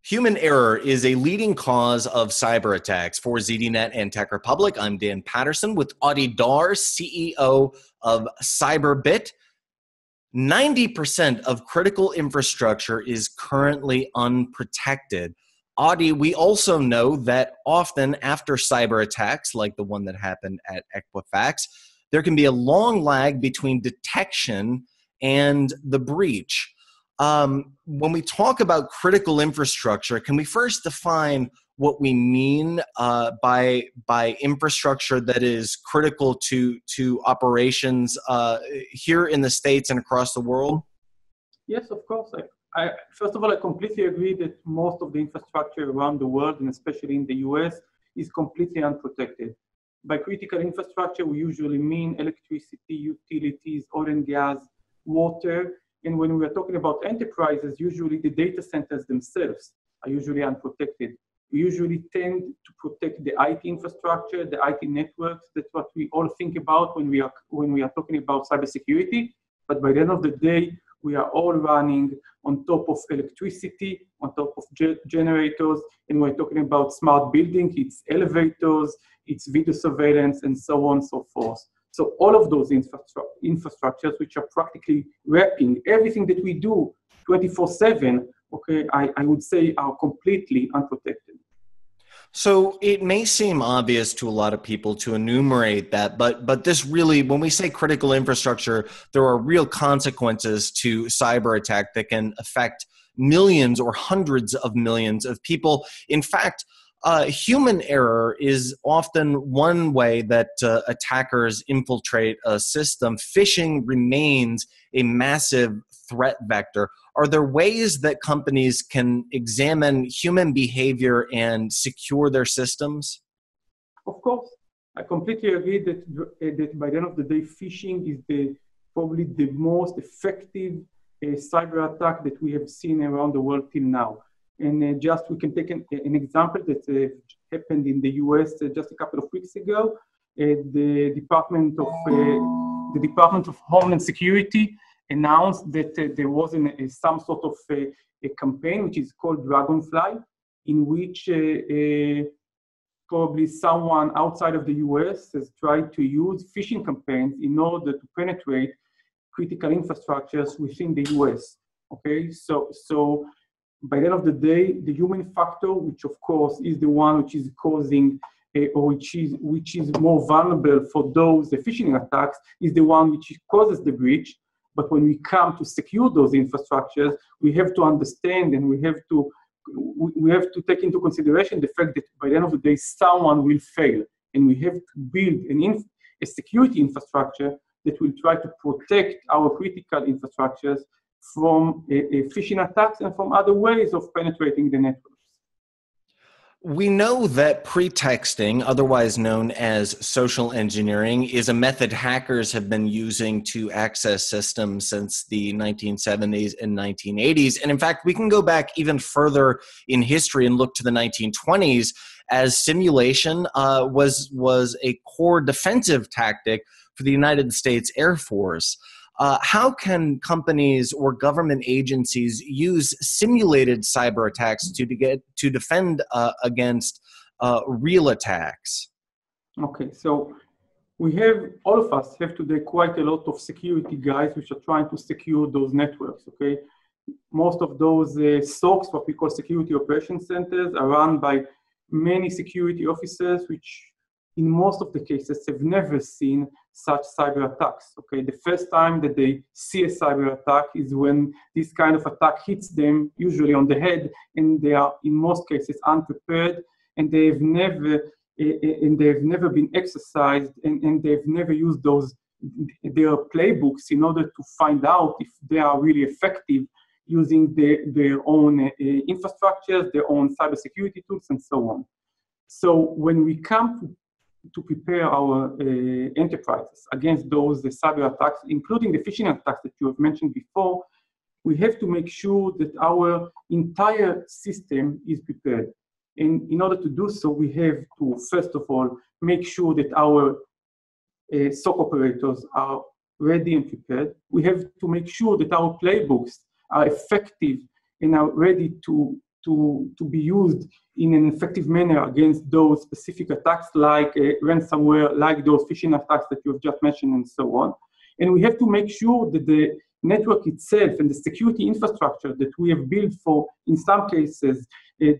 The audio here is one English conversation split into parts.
Human error is a leading cause of cyber attacks. For ZDNet and Tech Republic, I'm Dan Patterson with Audie Dar, CEO of Cyberbit. 90% of critical infrastructure is currently unprotected. Audie, we also know that often after cyber attacks, like the one that happened at Equifax, there can be a long lag between detection and the breach. When we talk about critical infrastructure, can we first define what we mean by infrastructure that is critical to operations here in the States and across the world? Yes, of course. First of all, I completely agree that most of the infrastructure around the world, and especially in the US, is completely unprotected. By critical infrastructure, we usually mean electricity, utilities, oil and gas, water. And when we are talking about enterprises, usually the data centers themselves are usually unprotected. We usually tend to protect the IT infrastructure, the IT networks. That's what we all think about when we are talking about cybersecurity. But by the end of the day, we are all running on top of electricity, on top of generators, and we're talking about smart building. It's elevators, it's video surveillance, and so on and so forth. So all of those infrastructures, which are practically wrapping everything that we do 24/7, okay, I would say are completely unprotected. So it may seem obvious to a lot of people to enumerate that, but this really, when we say critical infrastructure, there are real consequences to cyber attack that can affect millions or hundreds of millions of people. In fact, human error is often one way that attackers infiltrate a system. Phishing remains a massive threat vector. Are there ways that companies can examine human behavior and secure their systems? Of course. I completely agree that by the end of the day, phishing is probably the most effective cyber attack that we have seen around the world till now. And we can take an example that happened in the US just a couple of weeks ago. The Department of Homeland Security announced that there was some sort of a campaign, which is called Dragonfly, in which probably someone outside of the US has tried to use phishing campaigns in order to penetrate critical infrastructures within the US. Okay, so by the end of the day, the human factor, which of course is the one which is causing or which is more vulnerable for the phishing attacks, is the one which causes the breach. But when we come to secure those infrastructures, we have to understand and we have to take into consideration the fact that by the end of the day, someone will fail, and we have to build a security infrastructure that will try to protect our critical infrastructures from phishing attacks and from other ways of penetrating the networks. We know that pretexting, otherwise known as social engineering, is a method hackers have been using to access systems since the 1970s and 1980s. And in fact, we can go back even further in history and look to the 1920s as simulation was a core defensive tactic for the United States Air Force. How can companies or government agencies use simulated cyber attacks to defend against real attacks? Okay, so all of us have today quite a lot of security guys which are trying to secure those networks. Okay, most of those SOCs, what we call security operation centers, are run by many security officers which in most of the cases have never seen such cyber attacks. Okay, the first time that they see a cyber attack is when this kind of attack hits them, usually on the head, and they are in most cases unprepared, and they've never been exercised, and they've never used their playbooks in order to find out if they are really effective using their own infrastructures, their own cybersecurity tools, and so on. So when we come to prepare our enterprises against those cyber attacks, including the phishing attacks that you have mentioned before, we have to make sure that our entire system is prepared. And in order to do so, we have to, first of all, make sure that our SOC operators are ready and prepared. We have to make sure that our playbooks are effective and are ready to to be used in an effective manner against those specific attacks like ransomware, like those phishing attacks that you have just mentioned, and so on. And we have to make sure that the network itself and the security infrastructure that we have built for, in some cases,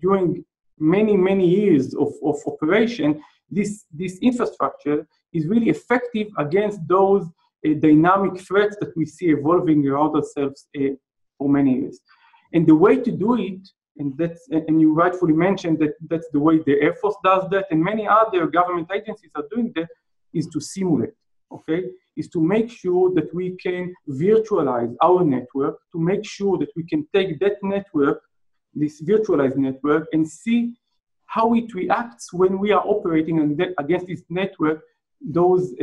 during many years of operation, this infrastructure is really effective against those dynamic threats that we see evolving around ourselves for many years. And the way to do it, and you rightfully mentioned that that's the way the Air Force does that, and many other government agencies are doing that, is to simulate, okay? Is to make sure that we can virtualize our network, to make sure that we can take that network, this virtualized network, and see how it reacts when we are operating against this network, those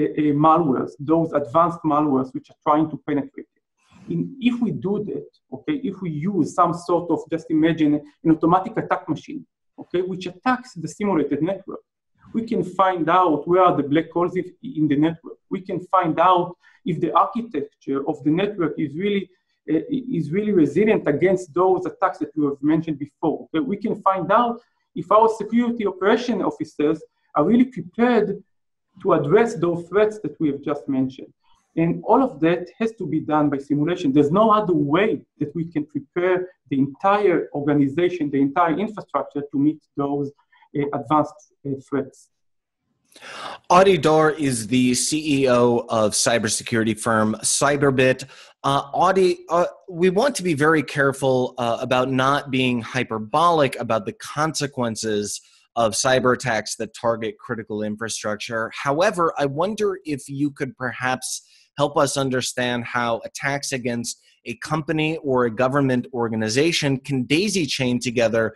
malwares, those advanced malwares which are trying to penetrate it. If we do that, okay, if we use some sort of, just imagine an automatic attack machine, okay, which attacks the simulated network, we can find out where are the black holes in the network. We can find out if the architecture of the network is really resilient against those attacks that you have mentioned before. Okay? We can find out if our security operation officers are really prepared to address those threats that we have just mentioned. And all of that has to be done by simulation. There's no other way that we can prepare the entire organization, the entire infrastructure to meet those advanced threats. Audie Dor is the CEO of cybersecurity firm Cyberbit. Audie, we want to be very careful about not being hyperbolic about the consequences of cyber attacks that target critical infrastructure. However, I wonder if you could perhaps help us understand how attacks against a company or a government organization can daisy chain together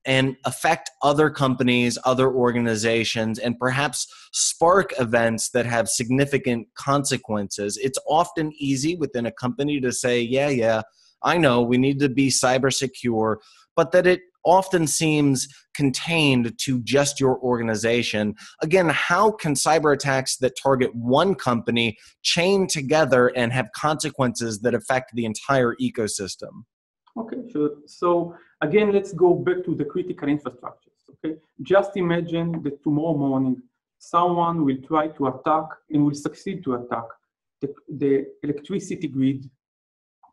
and affect other companies, other organizations, and perhaps spark events that have significant consequences. It's often easy within a company to say, yeah, I know we need to be cyber secure, but that it often seems contained to just your organization. Again, how can cyber attacks that target one company chain together and have consequences that affect the entire ecosystem? Okay, sure. So again, let's go back to the critical infrastructures, okay? Just imagine that tomorrow morning, someone will try to attack and will succeed to attack the electricity grid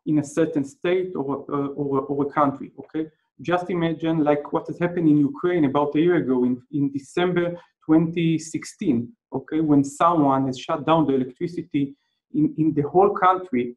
in a certain state or a country, okay? Just imagine like what has happened in Ukraine about a year ago in December 2016, okay? When someone has shut down the electricity in the whole country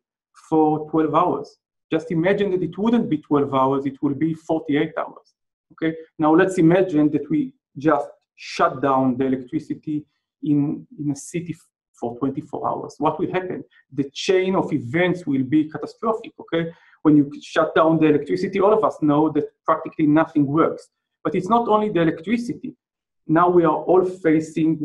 for 12 hours. Just imagine that it wouldn't be 12 hours, it will be 48 hours, okay? Now let's imagine that we just shut down the electricity in a city for 24 hours. What will happen? The chain of events will be catastrophic, okay? When you shut down the electricity, all of us know that practically nothing works. But it's not only the electricity. Now we are all facing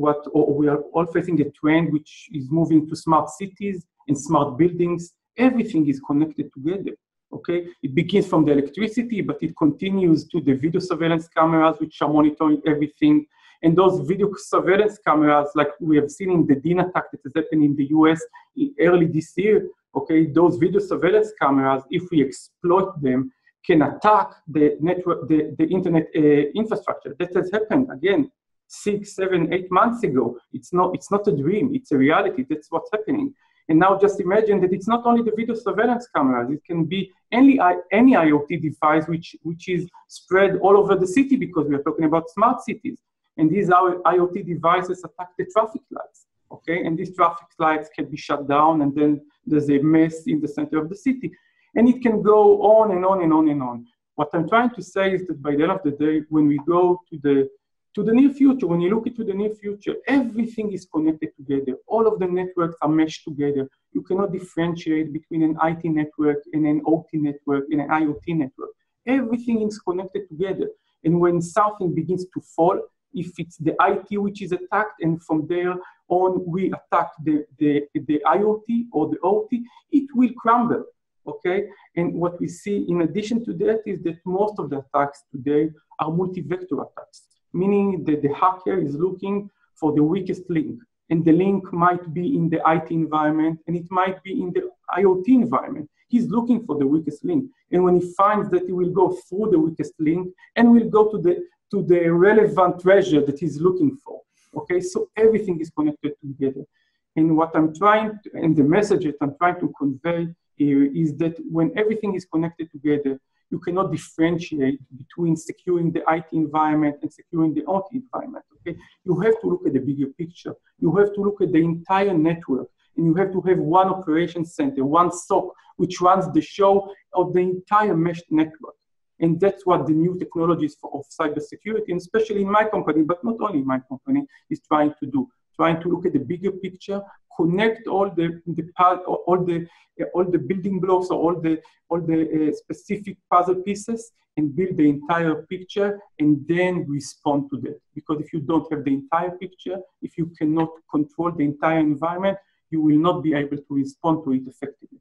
a trend which is moving to smart cities and smart buildings. Everything is connected together, okay? It begins from the electricity, but it continues to the video surveillance cameras, which are monitoring everything. And those video surveillance cameras, like we have seen in the DIN attack that has happened in the US early this year, okay, those video surveillance cameras, if we exploit them, can attack the network, the internet infrastructure. That has happened, again, 6, 7, 8 months ago. It's not a dream, it's a reality. That's what's happening. And now just imagine that it's not only the video surveillance cameras, it can be any IoT device which is spread all over the city, because we are talking about smart cities. And these IoT devices attack the traffic lights, okay? And these traffic lights can be shut down, and then there's a mess in the center of the city. And it can go on and on and on and on. What I'm trying to say is that by the end of the day, when we go to the near future, when you look into the near future, everything is connected together. All of the networks are meshed together. You cannot differentiate between an IT network and an OT network and an IoT network. Everything is connected together. And when something begins to fall, if it's the IT which is attacked, and from there on we attack the IoT or the OT, it will crumble, okay? And what we see in addition to that is that most of the attacks today are multi-vector attacks, meaning that the hacker is looking for the weakest link. and the link might be in the IT environment, and it might be in the IoT environment. He's looking for the weakest link. And when he finds that, he will go through the weakest link and will go to the relevant treasure that he's looking for. Okay, so everything is connected together. And what I'm trying to, and the message that I'm trying to convey here is that when everything is connected together, you cannot differentiate between securing the IT environment and securing the OT environment. Okay, you have to look at the bigger picture. You have to look at the entire network, and you have to have one operation center, one SOC, which runs the show of the entire mesh network. And that's what the new technologies of cybersecurity, and especially in my company, but not only in my company, is trying to do. Trying to look at the bigger picture, connect all the building blocks or all the specific puzzle pieces, and build the entire picture, and then respond to that. Because if you don't have the entire picture, if you cannot control the entire environment, you will not be able to respond to it effectively.